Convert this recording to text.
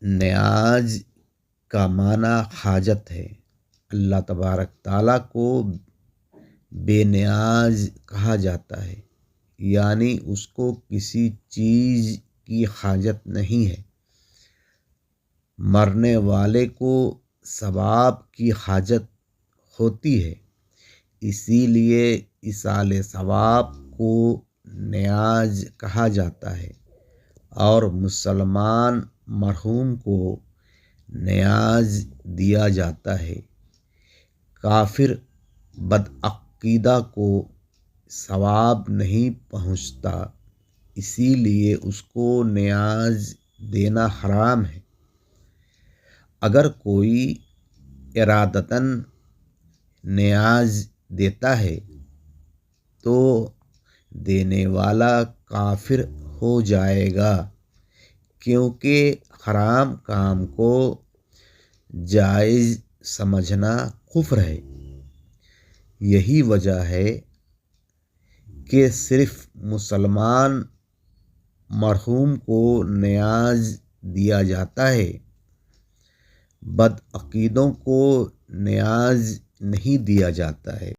نیاز کا معنی حاجت ہے۔ اللہ تبارک تعالیٰ کو بے نیاز کہا جاتا ہے، یعنی اس کو کسی چیز کی حاجت نہیں ہے۔ مرنے والے کو ثواب کی حاجت ہوتی ہے، اسی لیے ایصال ثواب کو نیاز کہا جاتا ہے، اور مسلمان مرحوم کو نیاز دیا جاتا ہے۔ کافر بدعقیدہ کو ثواب نہیں پہنچتا، اسی لیے اس کو نیاز دینا حرام ہے۔ اگر کوئی ارادتاً نیاز دیتا ہے تو دینے والا کافر ہو جائے گا، کیونکہ حرام کام کو جائز سمجھنا کفر ہے۔ یہی وجہ ہے کہ صرف مسلمان مرحوم کو نیاز دیا جاتا ہے، بدعقیدوں کو نیاز نہیں دیا جاتا ہے۔